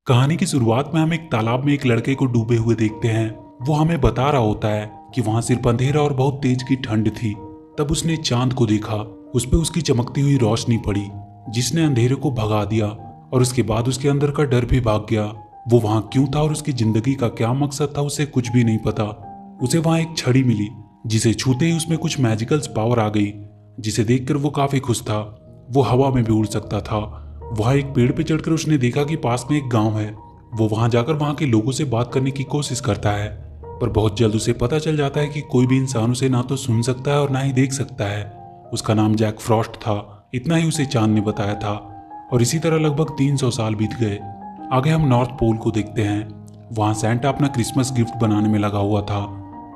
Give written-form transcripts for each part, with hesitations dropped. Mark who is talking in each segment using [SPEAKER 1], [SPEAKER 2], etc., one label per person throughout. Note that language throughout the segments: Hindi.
[SPEAKER 1] कहानी की शुरुआत में हम एक तालाब में एक लड़के को डूबे हुए देखते हैं। वो हमें बता रहा होता है कि वहां सिर्फ अंधेरा और बहुत तेज की ठंड थी। तब उसने चांद को देखा, उस पे उसकी चमकती हुई रोशनी पड़ी जिसने अंधेरे को भगा दिया और उसके बाद उसके अंदर का डर भी भाग गया। वो वहां क्यों था और उसकी जिंदगी का क्या मकसद था उसे कुछ भी नहीं पता। उसे वहां एक छड़ी मिली जिसे छूते ही उसमें कुछ मैजिकल पावर आ गई, जिसे देखकर वो काफी खुश था। वो हवा में भी उड़ सकता था। वहां एक पेड़ पे चढ़कर उसने देखा कि पास में एक गांव है। वो वहां जाकर वहां के लोगों से बात करने की कोशिश करता है, पर बहुत जल्द उसे पता चल जाता है कि कोई भी इंसान उसे ना तो सुन सकता है और ना ही देख सकता है। उसका नाम जैक फ्रॉस्ट था, इतना ही उसे चांद ने बताया था। और इसी तरह लगभग 300 साल बीत गए। आगे हम नॉर्थ पोल को देखते हैं। वहां सैंटा अपना क्रिसमस गिफ्ट बनाने में लगा हुआ था।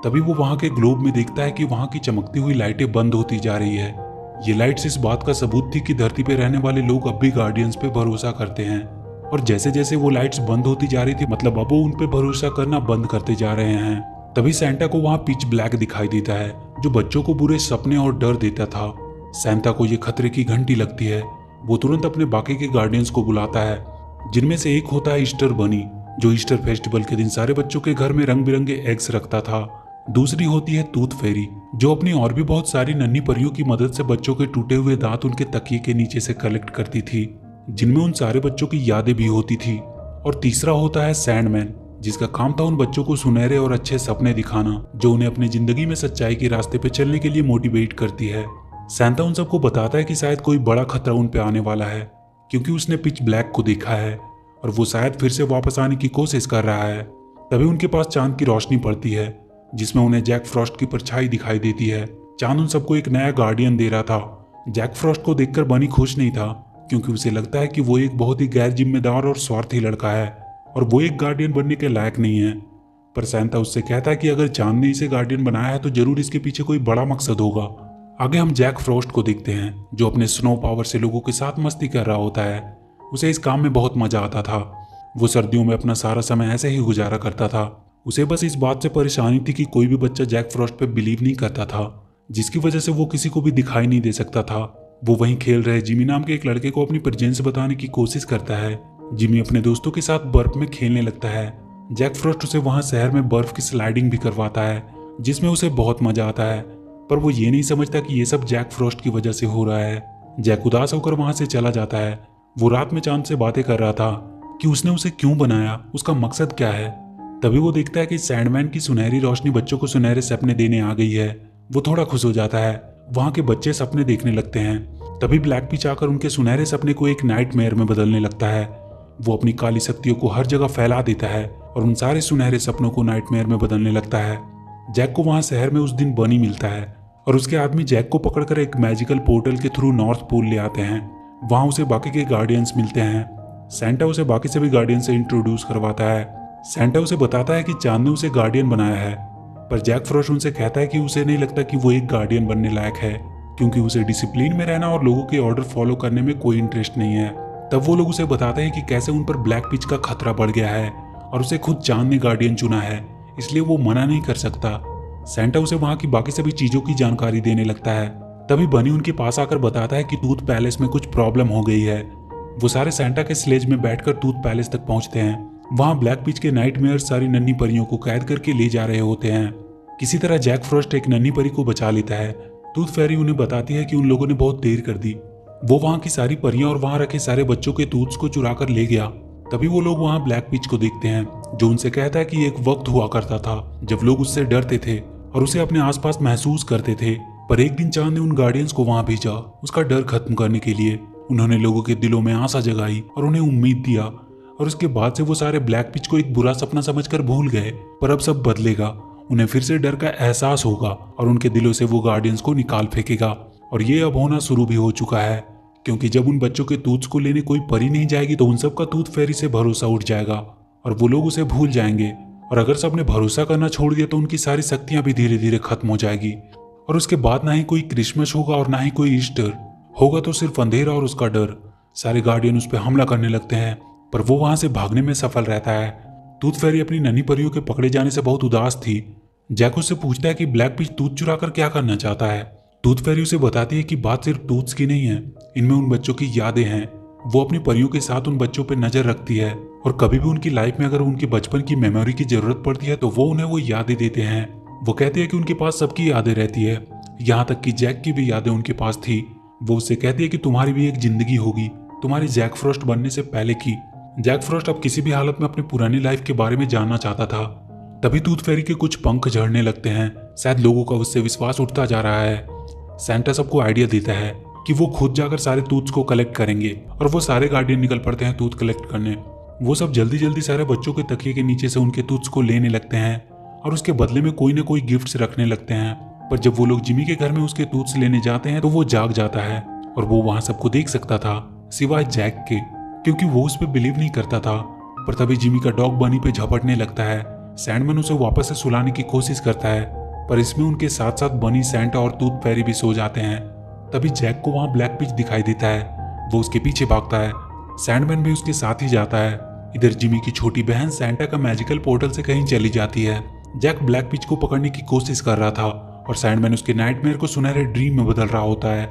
[SPEAKER 1] तभी वो वहां के ग्लोब में देखता है कि वहां की चमकती हुई लाइटें बंद होती जा रही है। ये लाइट्स इस बात का सबूत थी कि धरती पे रहने वाले लोग अब भी गार्डियंस पे भरोसा करते हैं। और जैसे जैसे वो लाइट्स बंद होती जा रही थी, मतलब अब वो उन पे भरोसा करना बंद करते जा रहे हैं। तभी सैंटा को वहां पिच ब्लैक दिखाई देता है, जो बच्चों को बुरे सपने और डर देता था। सैंटा को ये खतरे की घंटी लगती है। वो तुरंत अपने बाकी के गार्डियंस को बुलाता है, जिनमें से एक होता है ईस्टर बनी, जो ईस्टर फेस्टिवल के दिन सारे बच्चों के घर में रंग बिरंगे एग्स रखता था। दूसरी होती है टूथ फेरी, जो अपनी और भी बहुत सारी नन्ही परियों की मदद से बच्चों के टूटे हुए दांत उनके तकिए के नीचे से कलेक्ट करती थी, जिनमें उन सारे बच्चों की यादें भी होती थी। और तीसरा होता है सैंडमैन, जिसका काम था उन बच्चों को सुनहरे और अच्छे सपने दिखाना, जो उन्हें अपनी जिंदगी में सच्चाई के रास्ते पे चलने के लिए मोटिवेट करती है। सैंटा उन सबको बताता है कि शायद कोई बड़ा खतरा उन पे आने वाला है, क्योंकि उसने पिच ब्लैक को देखा है और वो शायद फिर से वापस आने की कोशिश कर रहा है। तभी उनके पास चांद की रोशनी पड़ती है, जिसमें उन्हें जैक फ्रॉस्ट की परछाई दिखाई देती है। चांद उन सबको एक नया गार्डियन दे रहा था। जैक फ्रॉस्ट को देखकर बनी खुश नहीं था, क्योंकि उसे लगता है कि वो एक बहुत ही गैर जिम्मेदार और स्वार्थी लड़का है और वो एक गार्डियन बनने के लायक नहीं है। पर सैंटा उससे कहता है कि अगर चांद ने इसे गार्डियन बनाया है तो जरूर इसके पीछे कोई बड़ा मकसद होगा। आगे हम जैक फ्रॉस्ट को देखते हैं, जो अपने स्नो पावर से लोगों के साथ मस्ती कर रहा होता है। उसे इस काम में बहुत मजा आता था। वो सर्दियों में अपना सारा समय ऐसे ही गुजारा करता था। उसे बस इस बात से परेशानी थी कि कोई भी बच्चा जैक फ्रॉस्ट पे बिलीव नहीं करता था, जिसकी वजह से वो किसी को भी दिखाई नहीं दे सकता था। वो वहीं खेल रहे जिमी नाम के एक लड़के को अपनी प्रेजेंस बताने की कोशिश करता है। जिमी अपने दोस्तों के साथ बर्फ में खेलने लगता है। जैक फ्रॉस्ट उसे वहां शहर में बर्फ की स्लाइडिंग भी करवाता है, जिसमें उसे बहुत मजा आता है। पर वो ये नहीं समझता कि ये सब जैक फ्रॉस्ट की वजह से हो रहा है। जैक उदास होकर वहां से चला जाता है। वो रात में चांद से बातें कर रहा था कि उसने उसे क्यों बनाया, उसका मकसद क्या है। तभी वो देखता है कि सैंडमैन की सुनहरी रोशनी बच्चों को सुनहरे सपने देने आ गई है। वो थोड़ा खुश हो जाता है। वहां के बच्चे सपने देखने लगते हैं। तभी ब्लैक पिच आकर उनके सुनहरे सपने को एक नाइटमेयर में बदलने लगता है। वो अपनी काली शक्तियों को हर जगह फैला देता है और उन सारे सुनहरे सपनों को नाइटमेयर में बदलने लगता है। जैक को वहां शहर में उस दिन बनी मिलता है और उसके आदमी जैक को पकड़कर एक मैजिकल पोर्टल के थ्रू नॉर्थ पोल ले आते हैं। वहां उसे बाकी के गार्डियंस मिलते हैं। सैंटा उसे बाकी सभी गार्डियन से इंट्रोड्यूस करवाता है। सैंटा उसे बताता है कि चांद ने उसे गार्डियन बनाया है, पर जैक फ्रॉस्ट उनसे कहता है कि उसे नहीं लगता कि वो एक गार्डियन बनने लायक है, क्योंकि उसे डिसिप्लिन में रहना और लोगों के ऑर्डर फॉलो करने में कोई इंटरेस्ट नहीं है। तब वो लोग उसे बताते हैं कि कैसे उन पर ब्लैक पिच का खतरा बढ़ गया है और उसे खुद चांद ने गार्डियन चुना है, इसलिए वो मना नहीं कर सकता। सैंटा उसे वहां की बाकी सभी चीजों की जानकारी देने लगता है। तभी बनी उनके पास आकर बताता है कि टूथ पैलेस में कुछ प्रॉब्लम हो गई है। वो सारे सैंटा के स्लेज में बैठकर टूथ पैलेस तक पहुंचते हैं। वहां ब्लैक पिच के नाइटमेयर सारी नन्ही परियों को कैद करके ले जा रहे होते हैं। किसी तरह जैक फ्रॉस्ट एक नन्ही परी को बचा लेता है। टूथ फेरी उन्हें बताती है कि उन लोगों ने बहुत देर कर दी। वो वहां की सारी परियां और वहां रखे सारे बच्चों के टूथ्स को चुरा कर ले गया। तभी वो लोग वहां ब्लैक पिच को देखते हैं, जो उनसे कहता है कि एक वक्त हुआ करता था जब लोग उससे डरते थे और उसे अपने आसपास महसूस करते थे। पर एक दिन चांद ने उन गार्डियंस को वहां भेजा उसका डर खत्म करने के लिए। उन्होंने लोगों के दिलों में आशा जगाई और उन्हें उम्मीद दिया, और उसके बाद से वो सारे ब्लैक पिच को एक बुरा सपना समझकर भूल गए। पर अब सब बदलेगा। उन्हें फिर से डर का एहसास होगा और उनके दिलों से वो गार्डियंस को निकाल फेंकेगा। और ये अब होना शुरू भी हो चुका है, क्योंकि जब उन बच्चों के टूथ्स को लेने कोई परी नहीं जाएगी तो उन सब का टूथ फेरी से भरोसा उठ जाएगा और वो लोग उसे भूल जाएंगे। और अगर सबने भरोसा करना छोड़ दिया तो उनकी सारी शक्तियां भी धीरे धीरे खत्म हो जाएगी। और उसके बाद ना ही कोई क्रिसमस होगा और ना ही कोई ईस्टर होगा, तो सिर्फ अंधेरा और उसका डर। सारे गार्डियन उस पर हमला करने लगते हैं, पर वो वहां से भागने में सफल रहता है। टूथ फेरी अपनी नन्ही परियों के पकड़े जाने से बहुत उदास थी। जैक उससे पूछता है कि ब्लैक पिच टूथ चुरा कर क्या करना चाहता है। टूथ फेरी उसे बताती है कि बात सिर्फ टूथ्स की नहीं है, इनमें उन बच्चों की यादें हैं वो अपनी परियों के साथ उन बच्चों पर नजर रखती है और कभी भी उनकी लाइफ में अगर उनके बचपन की मेमोरी की जरूरत पड़ती है तो वो उन्हें वो यादें देते हैं। वो कहते हैं कि उनके पास सबकी यादें रहती है, यहाँ तक कि जैक की भी यादें उनके पास थी। वो उससे कहती है कि तुम्हारी भी एक जिंदगी होगी, तुम्हारी जैक फ्रॉस्ट बनने से पहले की। जैक फ्रॉस्ट अब किसी भी हालत में अपनी पुरानी लाइफ के बारे में जानना चाहता था। तभी टूथ फेरी के कुछ पंख झड़ने लगते हैं। शायद लोगों का उससे विश्वास उठता जा रहा है। सैंटा सबको आइडिया देता है कि वो खुद जाकर सारे टूथ्स को कलेक्ट करेंगे और वो सारे गार्डियन निकल पड़ते हैं टूथ कलेक्ट करने। वो सब जल्दी जल्दी सारे बच्चों के तकिए के नीचे से उनके टूथ्स को लेने लगते हैं और उसके बदले में कोई ना कोई गिफ्ट्स रखने लगते हैं। पर जब वो लोग जिमी के घर में उसके टूथ्स लेने जाते हैं तो वो जाग जाता है और वो वहां सबको देख सकता था सिवाय जैक के, क्योंकि वो उस पर बिलीव नहीं करता था। पर तभी जिमी का डॉग बनी पे झपटने लगता है। सैंडमैन उसे वापस से सुलाने की कोशिश करता है, पर इसमें उनके साथ साथ बनी, सैंटा और टूथ फेरी भी सो जाते हैं। तभी जैक को वहां ब्लैक पिच दिखाई देता है। वो उसके पीछे भागता है। सैंडमैन भी उसके साथ ही जाता है। इधर जिमी की छोटी बहन सैंटा का मैजिकल पोर्टल से कहीं चली जाती है। जैक ब्लैक पिच को पकड़ने की कोशिश कर रहा था और सैंडमैन उसके नाइटमेयर को सुनहरे ड्रीम में बदल रहा होता है।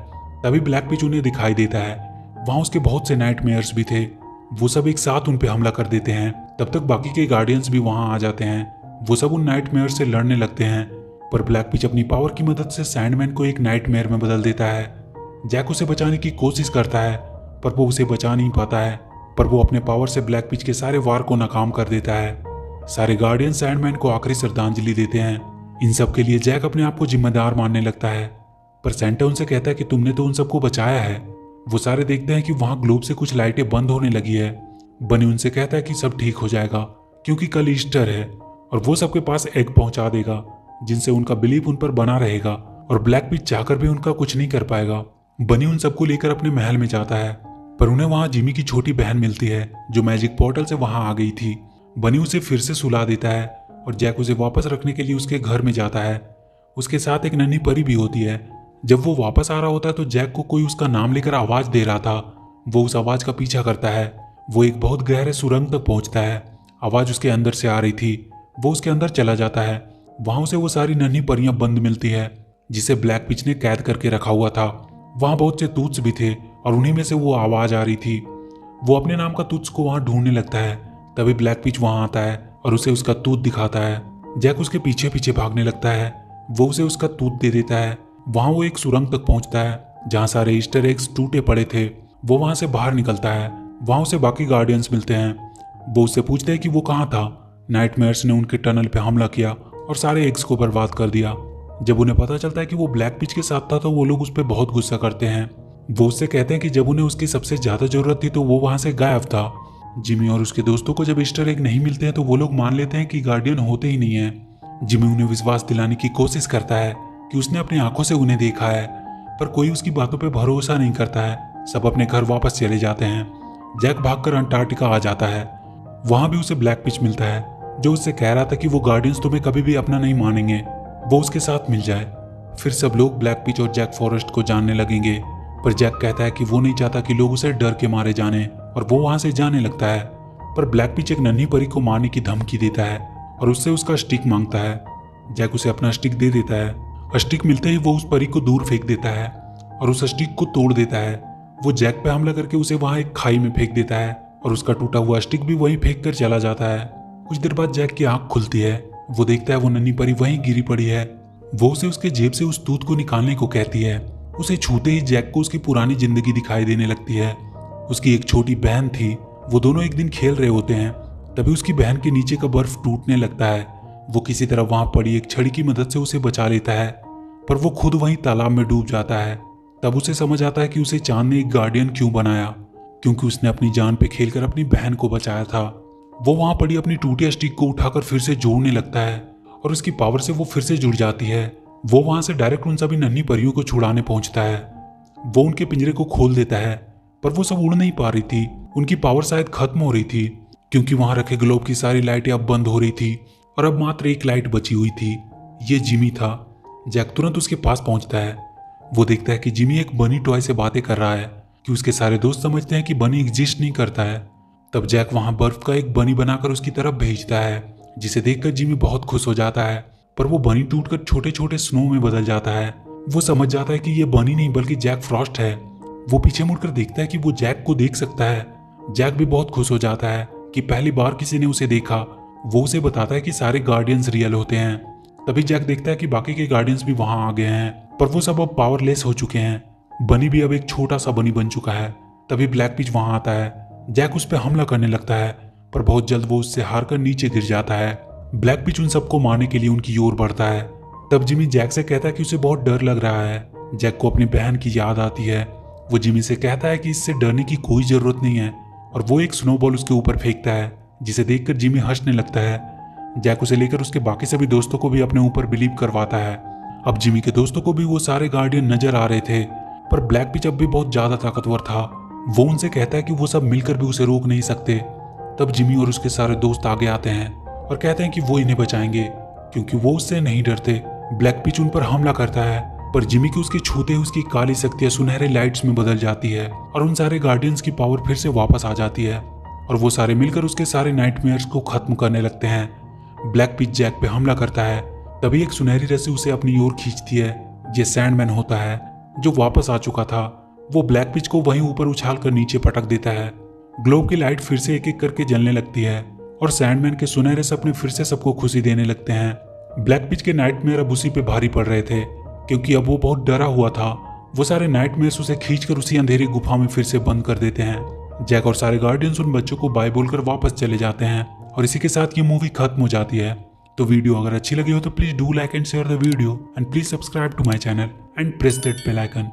[SPEAKER 1] तभी ब्लैक पिच उन्हें दिखाई देता है। वहां उसके बहुत से नाइटमेयर्स भी थे। वो सब एक साथ उन पे हमला कर देते हैं। तब तक बाकी के गार्डियंस भी वहां आ जाते हैं। वो सब उन नाइटमेयर से लड़ने लगते हैं, पर ब्लैक पिच अपनी पावर की मदद से सैंडमैन को एक नाइटमेयर में बदल देता है। जैक उसे बचाने की कोशिश करता है, पर वो उसे बचा नहीं पाता है। पर वो अपने पावर से ब्लैक पिच के सारे वार को नाकाम कर देता है। सारे गार्डियन सैंडमैन को आखिरी श्रद्धांजलि देते हैं। इन सब के लिए जैक अपने आप को जिम्मेदार मानने लगता है, पर सैंटा उनसे कहता है कि तुमने तो उन सबको बचाया है। वो सारे देखते हैं कि वहां ग्लोब से कुछ लाइटें बंद होने लगी है। बनी उनसे कहता है कि सब ठीक हो जाएगा क्योंकि कल ईस्टर है और वो सबके पास एग पहुंचा देगा जिनसे उनका बिलीव उन पर बना रहेगा और ब्लैक पिच चाहकर भी उनका कुछ नहीं कर पाएगा। बनी उन सबको लेकर अपने महल में जाता है, पर उन्हें वहां जिमी की छोटी बहन मिलती है जो मैजिक पोर्टल से वहां आ गई थी। बनी उसे फिर से सुला देता है और जैक उसे वापस रखने के लिए उसके घर में जाता है। उसके साथ एक नन्ही परी भी होती है। जब वो वापस आ रहा होता है तो जैक को कोई उसका नाम लेकर आवाज दे रहा था। वो उस आवाज का पीछा करता है। वो एक बहुत गहरे सुरंग तक पहुंचता है। आवाज उसके अंदर से आ रही थी। वो उसके अंदर चला जाता है। वहां उसे वो सारी नन्ही परियां बंद मिलती है जिसे ब्लैक पिच ने कैद करके रखा हुआ था। वहां बहुत से टूथ्स भी थे और उन्हीं में से वो आवाज आ रही थी। वो अपने नाम का टूथ्स को वहां ढूंढने लगता है। तभी ब्लैक पिच वहां आता है और उसे उसका टूथ दिखाता है। जैक उसके पीछे पीछे भागने लगता है। वो उसे उसका टूथ दे देता है। वहां वो एक सुरंग तक पहुंचता है जहां सारे ईस्टर एग्स टूटे पड़े थे। वो वहां से बाहर निकलता है। वहां उसे बाकी गार्डियंस मिलते हैं। वो उससे पूछते हैं कि वो कहाँ था। नाइटमेयर्स ने उनके टनल पे हमला किया और सारे एग्स को बर्बाद कर दिया। जब उन्हें पता चलता है कि वो ब्लैक पिच के साथ था तो वो लोग उस पर बहुत गुस्सा करते हैं। वो उससे कहते हैं कि जब उन्हें उसकी सबसे ज्यादा जरूरत थी तो वो वहां से गायब था। जिमी और उसके दोस्तों को जब ईस्टर एग नहीं मिलते हैं तो वो लोग मान लेते हैं कि गार्डियन होते ही नहीं है। जिमी उन्हें विश्वास दिलाने की कोशिश करता है कि उसने अपनी आंखों से उन्हें देखा है, पर कोई उसकी बातों पर भरोसा नहीं करता है। सब अपने घर वापस चले जाते हैं। जैक भागकर अंटार्कटिका आ जाता है। वहां भी उसे ब्लैक पिच मिलता है जो उससे कह रहा था कि वो गार्डियंस तुम्हें कभी भी अपना नहीं मानेंगे, वो उसके साथ मिल जाए। फिर सब लोग ब्लैक पिच और जैक फॉरेस्ट को जानने लगेंगे, पर जैक कहता है कि वो नहीं चाहता कि लोग उसे डर के मारे जाने और वो वहां से जाने लगता है। पर ब्लैक पिच एक नन्ही परी को मारने की धमकी देता है और उससे उसका स्टिक मांगता है। जैक उसे अपना स्टिक दे देता है। स्टिक मिलते ही वो उस परी को दूर फेंक देता है और उस स्टिक को तोड़ देता है। वो जैक पे हमला करके उसे वहां एक खाई में फेंक देता है और उसका टूटा हुआ स्टिक भी वहीं फेंक कर चला जाता है। कुछ देर बाद जैक की आंख खुलती है। वो देखता है वो नन्ही परी वहीं गिरी पड़ी है। वो उसे उसके जेब से उस टूथ को निकालने को कहती है। उसे छूते ही जैक को उसकी पुरानी जिंदगी दिखाई देने लगती है। उसकी एक छोटी बहन थी। वो दोनों एक दिन खेल रहे होते हैं। तभी उसकी बहन के नीचे का बर्फ टूटने लगता है। वो किसी तरह वहां पड़ी एक छड़ी की मदद से उसे बचा लेता है, पर वो खुद वहीं तालाब में डूब जाता है। तब उसे समझ आता है कि उसे चांद ने एक गार्डियन क्यों बनाया, क्योंकि उसने अपनी जान पे खेलकर अपनी बहन को बचाया था। वो वहां पड़ी अपनी टूटी स्टिक को उठाकर फिर से जोड़ने लगता है और उसकी पावर से वो फिर से जुड़ जाती है। वो वहां से डायरेक्ट उन सभी नन्ही परियों को छुड़ाने पहुंचता है। वो उनके पिंजरे को खोल देता है, पर वो सब उड़ नहीं पा रही थी। उनकी पावर शायद खत्म हो रही थी, क्योंकि वहां रखे ग्लोब की सारी लाइटें अब बंद हो रही थी और अब मात्र एक लाइट बची हुई थी। ये जिमी था। जैक तुरंत उसके पास पहुंचता है। वो देखता है कि जिमी एक बनी टॉय से बातें कर रहा है कि उसके सारे दोस्त समझते हैं कि बनी एग्जिस्ट नहीं करता है। तब जैक वहां बर्फ का एक बनी बनाकर उसकी तरफ भेजता है, जिसे देखकर जिमी बहुत खुश हो जाता है। पर वो बनी टूटकर छोटे छोटे स्नो में बदल जाता है। वो समझ जाता है कि ये बनी नहीं बल्कि जैक फ्रॉस्ट है। वो पीछे मुड़कर देखता है कि वो जैक को देख सकता है। जैक भी बहुत खुश हो जाता है कि पहली बार किसी ने उसे देखा। वो उसे बताता है कि सारे गार्डियंस रियल होते हैं। तभी जैक देखता है कि बाकी के गार्डियंस भी वहां आ गए हैं, पर वो सब अब पावरलेस हो चुके हैं। बनी भी अब एक छोटा सा बनी बन चुका है। तभी ब्लैक पिच वहां आता है। जैक उस पर हमला करने लगता है, पर बहुत जल्द वो उससे हारकर नीचे गिर जाता है। ब्लैक पिच उन सबको मारने के लिए उनकी ओर बढ़ता है। तब जिमी जैक से कहता है कि उसे बहुत डर लग रहा है। जैक को अपनी बहन की याद आती है। वो जिमी से कहता है कि इससे डरने की कोई जरूरत नहीं है, और वो एक स्नोबॉल उसके ऊपर फेंकता है, जिसे देखकर जिमी हंसने लगता है। जैक उसे लेकर उसके बाकी सभी दोस्तों को भी अपने ऊपर बिलीव करवाता है। अब जिमी के दोस्तों को भी वो सारे गार्डियन नजर आ रहे थे, पर ब्लैक पिच अब भी बहुत ज्यादा ताकतवर था। वो उनसे कहता है कि वो सब मिलकर भी उसे रोक नहीं सकते। तब जिमी और उसके सारे दोस्त आगे आते हैं और कहते हैं कि वो इन्हें बचाएंगे, क्योंकि वो उससे नहीं डरते। ब्लैक पिच उन पर हमला करता है, पर जिमी की उसके छूते ही उसकी काली शक्तियां सुनहरे लाइट्स में बदल जाती है और उन सारे गार्डियंस की पावर फिर से वापस आ जाती है, और वो सारे मिलकर उसके सारे नाइटमेयर्स को खत्म करने लगते हैं। ब्लैक पिच जैक पे हमला करता है। तभी एक सुनहरी रस्सी उसे अपनी ओर खींचती है। ये सैंडमैन होता है, जो वापस आ चुका था। वो ब्लैक पिच को वहीं ऊपर उछाल कर नीचे पटक देता है। ग्लोब की लाइट फिर से एक एक करके जलने लगती है, और सैंडमैन के सुनहरे सपने फिर से सबको खुशी देने लगते हैं। ब्लैक पिच के नाइटमेयर अब उसी पे भारी पड़ रहे थे, क्योंकि अब वो बहुत डरा हुआ था। वो सारे नाइटमेयर्स उसे खींचकर उसी अंधेरी गुफा में फिर से बंद कर देते हैं। जैक और सारे गार्डियंस उन बच्चों को बाय बोलकर वापस चले जाते हैं, और इसी के साथ ये मूवी खत्म हो जाती है। तो वीडियो अगर अच्छी लगी हो तो please do like and share the video, and please subscribe to my channel and press that bell icon.